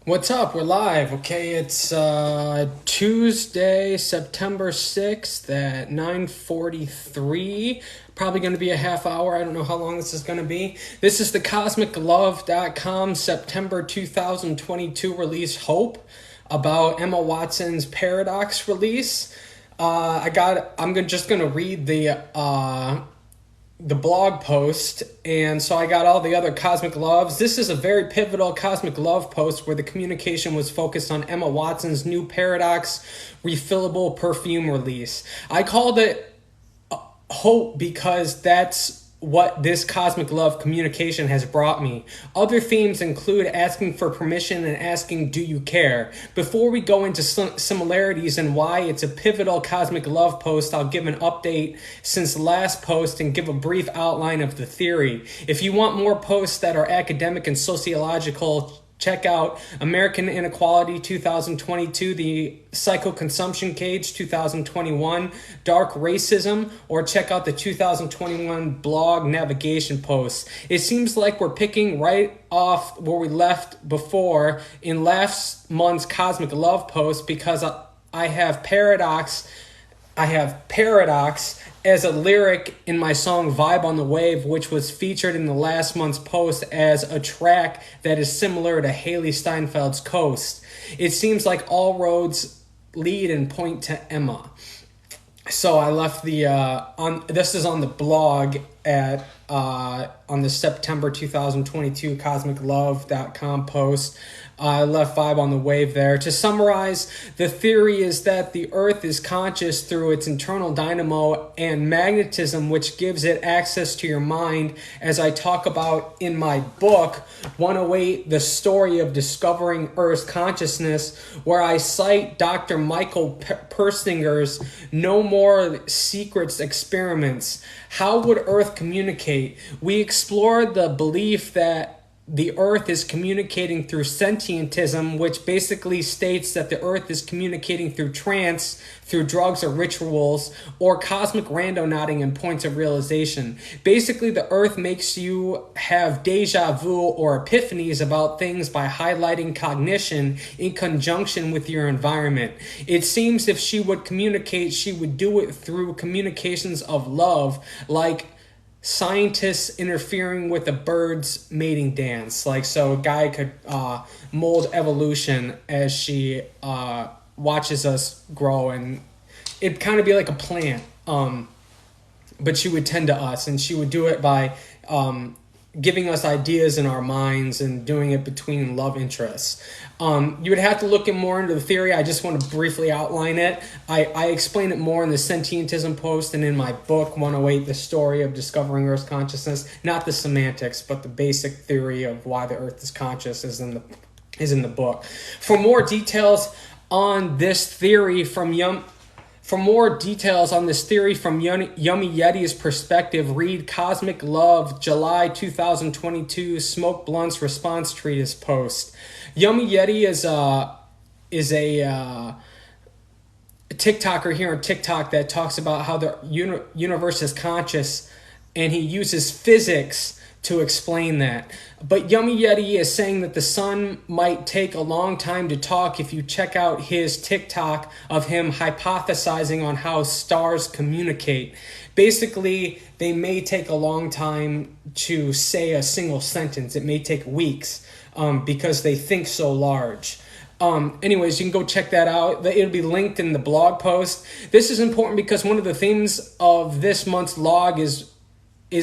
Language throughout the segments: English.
What's up? We're live. Okay, it's Tuesday, September 6th at 9:43. Probably going to be a half hour. I don't know how long this is going to be. This is the CosmicLove.com September 2022 release Hope about Emma Watson's Paradox release. Just going to read the blog post, and so I got all the other Cosmic Loves. This is a very pivotal Cosmic Love post where the communication was focused on Emma Watson's new Paradox refillable perfume release. I called it Hope because that's what this Cosmic Love communication has brought me. Other themes include asking for permission and asking, do you care? Before we go into similarities and why it's a pivotal Cosmic Love post, I'll give an update since last post and give a brief outline of the theory. If you want more posts that are academic and sociological, check out American Inequality 2022, The Psycho-Consumption Cage 2021, Dark Racism, or check out the 2021 blog navigation posts. It seems like we're picking right off where we left before in last month's Cosmic Love post because I have Paradox as a lyric in my song Vibe on the Wave, which was featured in the last month's post as a track that is similar to Haley Steinfeld's Coast. It seems like all roads lead and point to Emma. So I left this is on the blog at on the September 2022 CosmicLove.com post. I left Vibe on the Wave there. To summarize, the theory is that the Earth is conscious through its internal dynamo and magnetism, which gives it access to your mind, as I talk about in my book, 108, The Story of Discovering Earth's Consciousness, where I cite Dr. Michael Perstinger's No More Secrets experiments. How would Earth communicate? We explored the belief that the Earth is communicating through sentientism, which basically states that the Earth is communicating through trance, through drugs or rituals, or cosmic randonauting and points of realization. Basically, the Earth makes you have deja vu or epiphanies about things by highlighting cognition in conjunction with your environment. It seems if she would communicate, she would do it through communications of love, like scientists interfering with a bird's mating dance. Like, so a guy could mold evolution as she watches us grow, and it'd kind of be like a plant, but she would tend to us, and she would do it by giving us ideas in our minds and doing it between love interests. You would have to look more into the theory. I just want to briefly outline it. I explain it more in the Sentientism post and in my book, 108, The Story of Discovering Earth's Consciousness. Not the semantics, but the basic theory of why the Earth is conscious is in the book. For more details on this theory from Yummy Yeti's perspective, read Cosmic Love July 2022 Smoke Blunts Response Treatise post. Yummy Yeti is a TikToker here on TikTok that talks about how the universe is conscious, and he uses physics to explain that. But Yummy Yeti is saying that the sun might take a long time to talk if you check out his TikTok of him hypothesizing on how stars communicate. Basically, they may take a long time to say a single sentence. It may take weeks because they think so large. Anyways, you can go check that out. It'll be linked in the blog post. This is important because one of the themes of this month's log is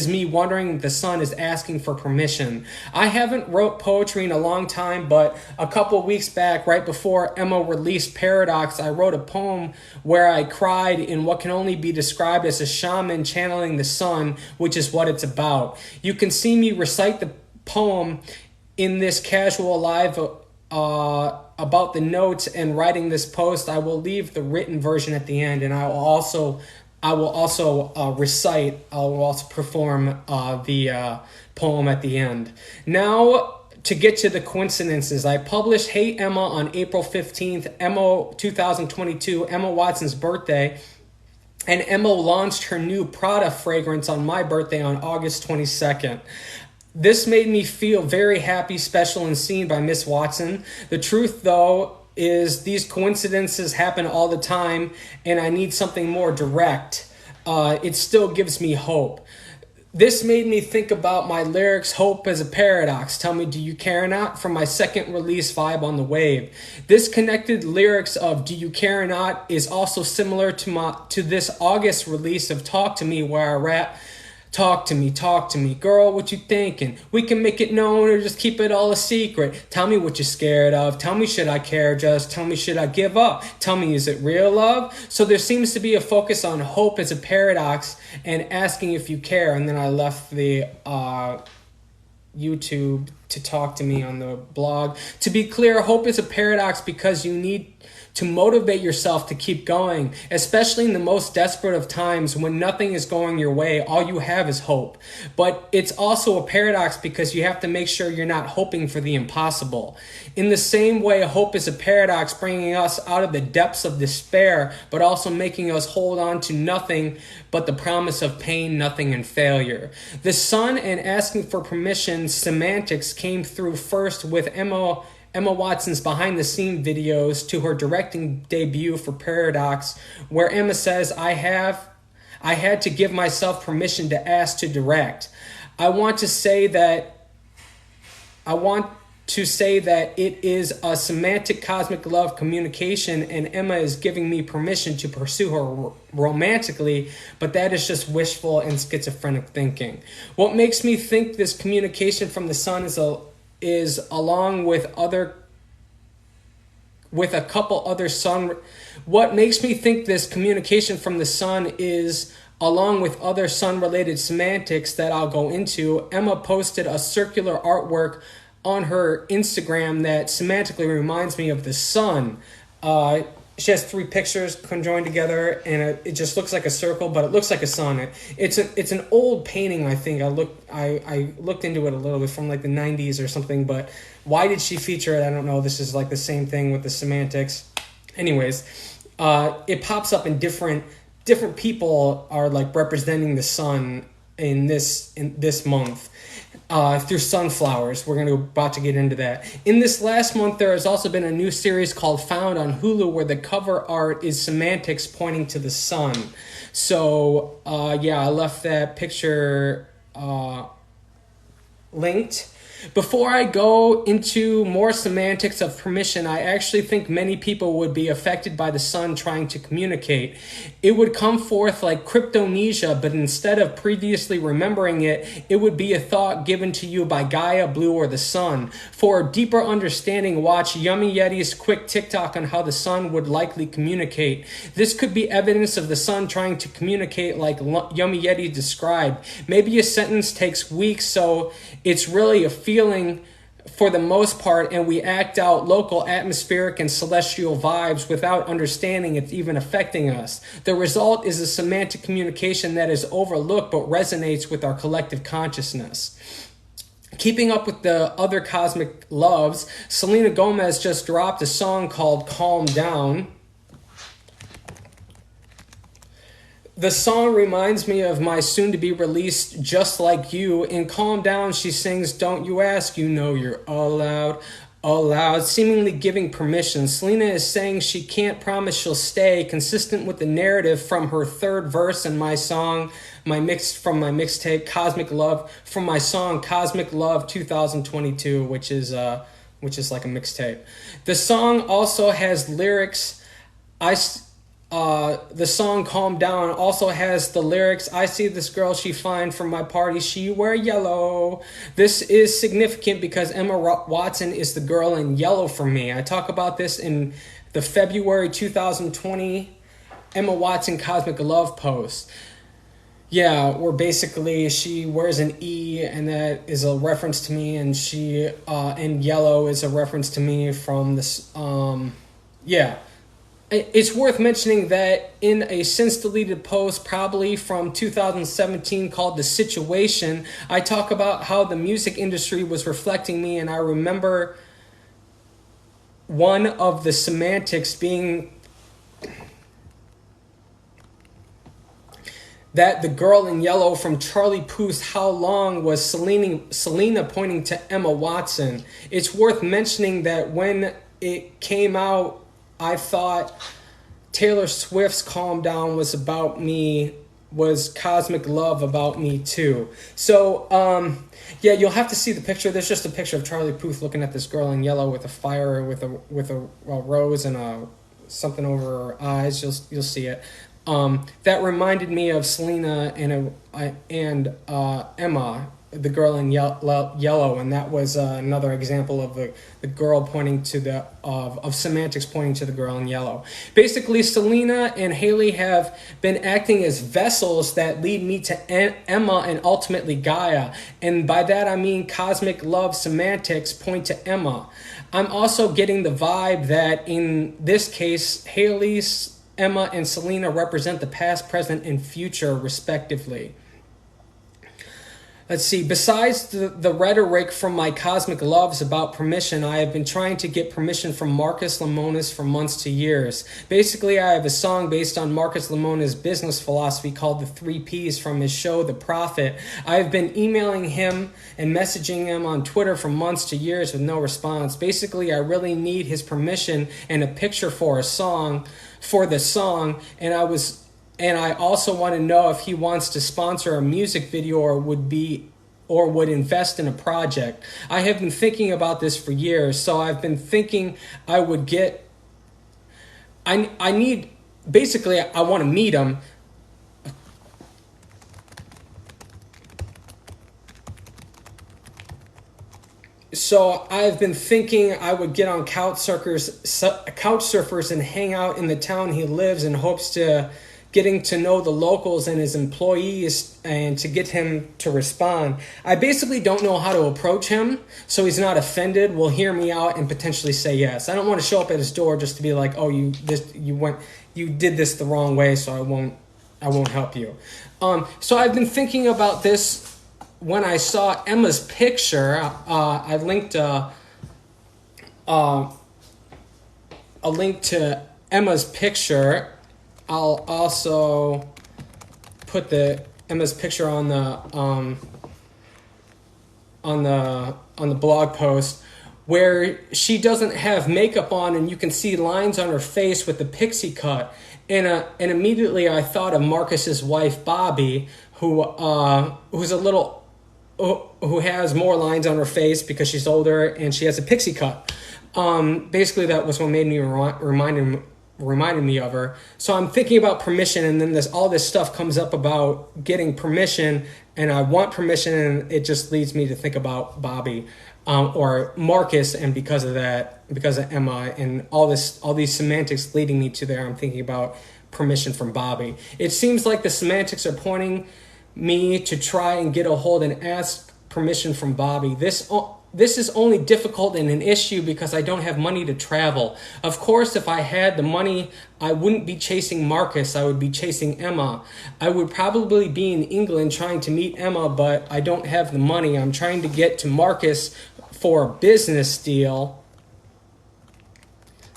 me wondering if the sun is asking for permission. I haven't wrote poetry in a long time, but a couple weeks back, right before Emma released Paradox, I wrote a poem where I cried in what can only be described as a shaman channeling the sun, which is what it's about. You can see me recite the poem in this casual live about the notes and writing this post. I will leave the written version at the end, and I will also perform the poem at the end. Now, to get to the coincidences, I published Hey Emma on April 15th, Emma 2022, Emma Watson's birthday, and Emma launched her new Prada fragrance on my birthday on August 22nd. This made me feel very happy, special, and seen by Miss Watson. The truth, though, is these coincidences happen all the time, and I need something more direct. It still gives me hope. This made me think about my lyrics, Hope as a Paradox. Tell me, do you care or not? From my second release, Vibe on the Wave. This connected lyrics of Do You Care or Not is also similar to this August release of Talk to Me, where I rap, talk to me, girl, what you thinking? We can make it known or just keep it all a secret. Tell me what you're scared of. Tell me, should I care? Just tell me, should I give up? Tell me, is it real love? So there seems to be a focus on hope as a paradox and asking if you care. And then I left the YouTube to talk to me on the blog. To be clear, hope is a paradox because you need to motivate yourself to keep going, especially in the most desperate of times when nothing is going your way. All you have is hope. But it's also a paradox because you have to make sure you're not hoping for the impossible. In the same way, hope is a paradox, bringing us out of the depths of despair, but also making us hold on to nothing but the promise of pain, nothing, and failure. The sun and asking for permission semantics came through first with Emma Watson's behind-the-scenes videos to her directing debut for Paradox, where Emma says, I had to give myself permission to ask to direct. I want to say that it is a semantic cosmic love communication, and Emma is giving me permission to pursue her romantically, but that is just wishful and schizophrenic thinking. What makes me think this communication from the sun is along with a couple other sun. What makes me think this communication from the sun is along with other sun-related semantics that I'll go into. Emma posted a circular artwork on her Instagram that semantically reminds me of the sun. She has 3 pictures conjoined together, and it just looks like a circle, but it looks like a sun. It's an old painting, I think. I looked into it a little bit from like the 90s or something, but why did she feature it? I don't know. This is like the same thing with the semantics. Anyways, it pops up in different people are like representing the sun in this month. Through sunflowers. We're about to get into that. In this last month, there has also been a new series called Found on Hulu where the cover art is semantics pointing to the sun. So, I left that picture linked. Before I go into more semantics of permission, I actually think many people would be affected by the sun trying to communicate. It would come forth like cryptomnesia, but instead of previously remembering it, it would be a thought given to you by Gaia, Blue, or the sun. For a deeper understanding, watch Yummy Yeti's quick TikTok on how the sun would likely communicate. This could be evidence of the sun trying to communicate like Yummy Yeti described. Maybe a sentence takes weeks, so it's really a feeling for the most part, and we act out local atmospheric and celestial vibes without understanding it's even affecting us. The result is a semantic communication that is overlooked but resonates with our collective consciousness. Keeping up with the other cosmic loves, Selena Gomez just dropped a song called Calm Down. The song reminds me of my soon-to-be-released Just Like You. In Calm Down, she sings, Don't you ask, you know you're allowed, seemingly giving permission. Selena is saying she can't promise she'll stay, consistent with the narrative from her third verse in my song, my mixtape, Cosmic Love, from my song Cosmic Love 2022, which is like a mixtape. The song also has lyrics, the song Calm Down also has the lyrics, I see this girl she fine from my party, she wear yellow. This is significant because Emma Watson is the girl in yellow for me. I talk about this in the February 2020 Emma Watson Cosmic Love post. Yeah, where basically she wears an E, and that is a reference to me, and she and yellow is a reference to me from this. It's worth mentioning that in a since-deleted post, probably from 2017, called The Situation, I talk about how the music industry was reflecting me, and I remember one of the semantics being that the girl in yellow from Charlie Puth's How Long was Selena pointing to Emma Watson. It's worth mentioning that when it came out, I thought Taylor Swift's Calm Down was about me, was Cosmic Love about me too. So, yeah, you'll have to see the picture. There's just a picture of Charlie Puth looking at this girl in yellow with a fire, with a rose and something over her eyes. You'll see it. That reminded me of Selena and Emma, the girl in yellow, and that was another example of the girl pointing to of semantics pointing to the girl in yellow. Basically, Selena and Haley have been acting as vessels that lead me to Emma and ultimately Gaia, and by that I mean cosmic love semantics point to Emma. I'm also getting the vibe that in this case, Haley's, Emma, and Selena represent the past, present, and future, respectively. Let's see. Besides the rhetoric from my cosmic loves about permission, I have been trying to get permission from Marcus Lemonis for months to years. Basically, I have a song based on Marcus Lemonis' business philosophy called The 3 Ps from his show, The Prophet. I have been emailing him and messaging him on Twitter for months to years with no response. Basically, I really need his permission and a picture for the song, and I also want to know if he wants to sponsor a music video or would invest in a project. I have been thinking about this for years, so I've been thinking I want to meet him. So I've been thinking I would get on couch surfers and hang out in the town he lives in hopes to getting to know the locals and his employees and to get him to respond. I basically don't know how to approach him so he's not offended, will hear me out, and potentially say yes. I don't want to show up at his door just to be like, oh, you did this the wrong way, so I won't help you. So I've been thinking about this. When I saw Emma's picture, I linked a link to Emma's picture. I'll also put Emma's picture on the blog post, where she doesn't have makeup on and you can see lines on her face with the pixie cut. And immediately I thought of Marcus's wife Bobby, who has more lines on her face because she's older and she has a pixie cut. Basically, that was what made me reminded me of her. So I'm thinking about permission, and then all this stuff comes up about getting permission, and I want permission, and it just leads me to think about Bobby or Marcus, and because of Emma and all these semantics leading me to there, I'm thinking about permission from Bobby. It seems like the semantics are pointing me to try and get a hold and ask permission from Bobby. This is only difficult and an issue because I don't have money to travel. Of course, if I had the money, I wouldn't be chasing Marcus. I would be chasing Emma. I would probably be in England trying to meet Emma, but I don't have the money. I'm trying to get to Marcus for a business deal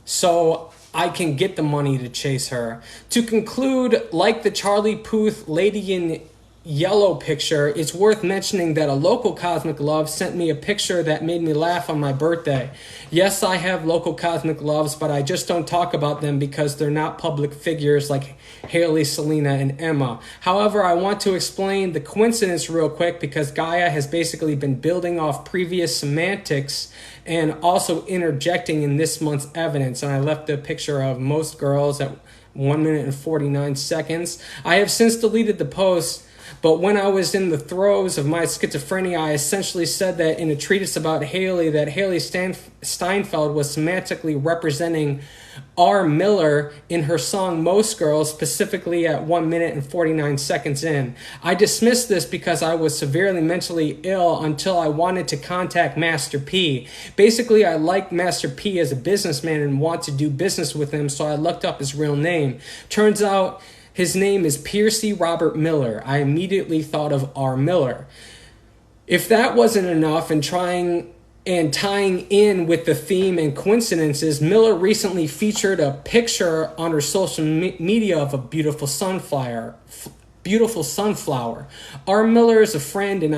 so I can get the money to chase her. To conclude, like the Charlie Puth Lady in Yellow picture, it's worth mentioning that a local cosmic love sent me a picture that made me laugh on my birthday. Yes, I have local cosmic loves, but I just don't talk about them because they're not public figures like Haley, Selena, and Emma. However, I want to explain the coincidence real quick because Gaia has basically been building off previous semantics and also interjecting in this month's evidence. And I left a picture of most girls at 1 minute and 49 seconds. I have since deleted the post, but when I was in the throes of my schizophrenia, I essentially said that in a treatise about Haley, that Haley Steinfeld was semantically representing R. Miller in her song Most Girls, specifically at 1 minute and 49 seconds in. I dismissed this because I was severely mentally ill until I wanted to contact Master P. Basically, I liked Master P as a businessman and want to do business with him, so I looked up his real name. Turns out his name is Piercy Robert Miller. I immediately thought of R. Miller. If that wasn't enough, and tying in with the theme and coincidences, Miller recently featured a picture on her social media of a beautiful sunflower. beautiful sunflower. R. Miller is a friend, and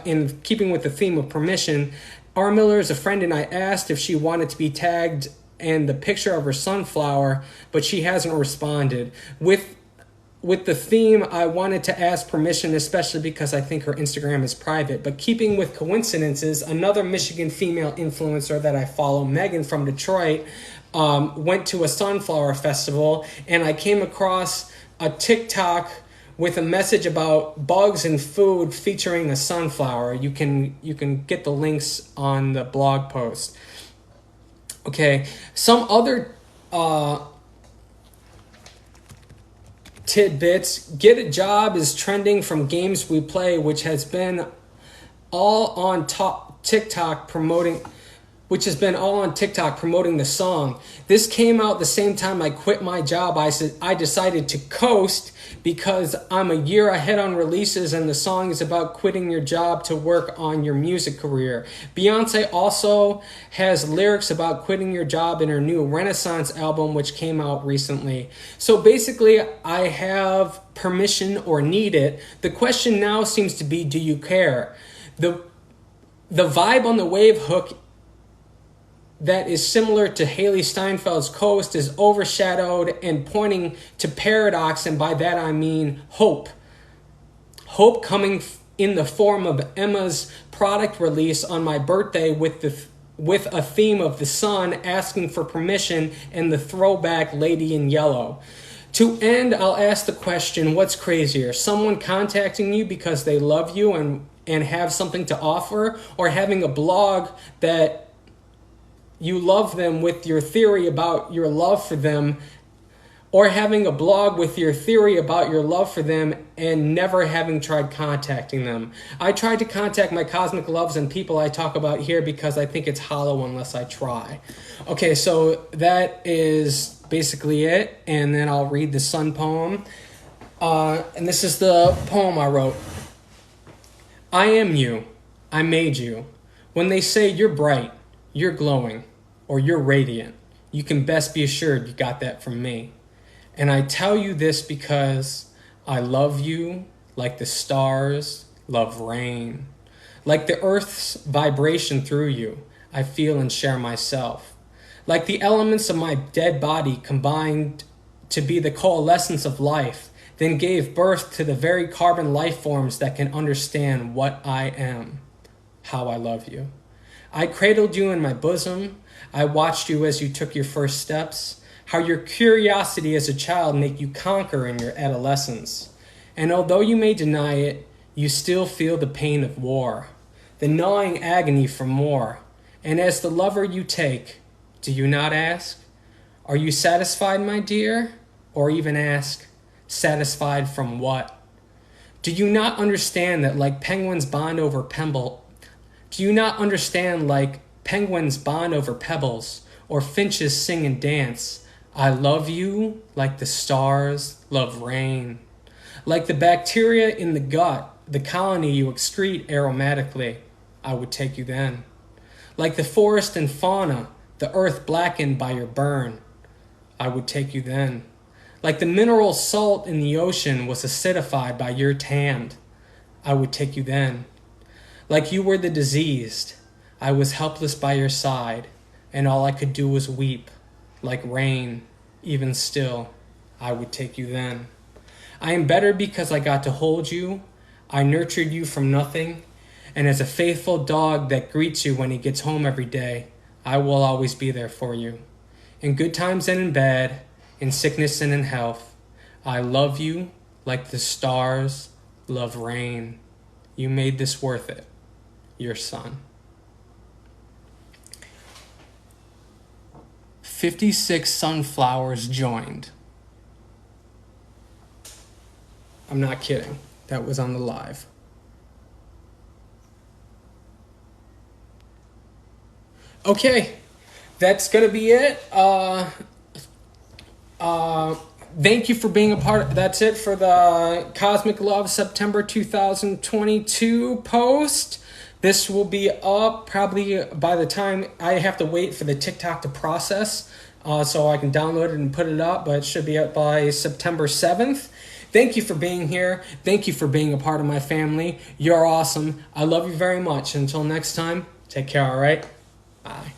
in keeping with the theme of permission, R. Miller is a friend, and I asked if she wanted to be tagged and the picture of her sunflower, but she hasn't responded. With the theme, I wanted to ask permission, especially because I think her Instagram is private. But keeping with coincidences, another Michigan female influencer that I follow, Megan from Detroit, went to a sunflower festival, and I came across a TikTok with a message about bugs and food featuring a sunflower. You can get the links on the blog post. Okay, some other tidbits. Get a Job is trending from Games We Play, which has been all on TikTok promoting the song. This came out the same time I quit my job. I decided to coast because I'm a year ahead on releases, and the song is about quitting your job to work on your music career. Beyonce also has lyrics about quitting your job in her new Renaissance album, which came out recently. So basically, I have permission or need it. The question now seems to be, do you care? The Vibe on the Wave hook that is similar to Haley Steinfeld's Coast is overshadowed and pointing to paradox, and by that I mean hope. Hope coming in the form of Emma's product release on my birthday with a theme of the sun asking for permission and the throwback Lady in Yellow. To end, I'll ask the question, what's crazier? Someone contacting you because they love you and have something to offer, or having a blog that you love them with your theory about your love for them, or having a blog with your theory about your love for them and never having tried contacting them? I tried to contact my cosmic loves and people I talk about here because I think it's hollow unless I try. Okay, so that is basically it, and then I'll read the sun poem. And this is the poem I wrote. I am you. I made you. When they say you're bright, you're glowing, or you're radiant, you can best be assured you got that from me. And I tell you this because I love you like the stars love rain. Like the earth's vibration through you, I feel and share myself. Like the elements of my dead body combined to be the coalescence of life, then gave birth to the very carbon life forms that can understand what I am, how I love you. I cradled you in my bosom. I watched you as you took your first steps, how your curiosity as a child made you conquer in your adolescence. And although you may deny it, you still feel the pain of war, the gnawing agony for more. And as the lover you take, do you not ask, are you satisfied, my dear? Or even ask, satisfied from what? Do you not understand that like penguins bond over Do you not understand like penguins bond over pebbles, or finches sing and dance? I love you like the stars love rain. Like the bacteria in the gut, the colony you excrete aromatically, I would take you then. Like the forest and fauna, the earth blackened by your burn, I would take you then. Like the mineral salt in the ocean was acidified by your tan, I would take you then. Like you were the diseased, I was helpless by your side, and all I could do was weep. Like rain, even still, I would take you then. I am better because I got to hold you. I nurtured you from nothing, and as a faithful dog that greets you when he gets home every day, I will always be there for you. In good times and in bad, in sickness and in health, I love you like the stars love rain. You made this worth it. Your son. 56 sunflowers joined. I'm not kidding. That was on the live. Okay, that's gonna be it. Thank you for being a part. That's it for the Cosmic Love September 2022 post. This will be up probably by the time I have to wait for the TikTok to process so I can download it and put it up, but it should be up by September 7th. Thank you for being here. Thank you for being a part of my family. You're awesome. I love you very much. Until next time, take care, all right? Bye.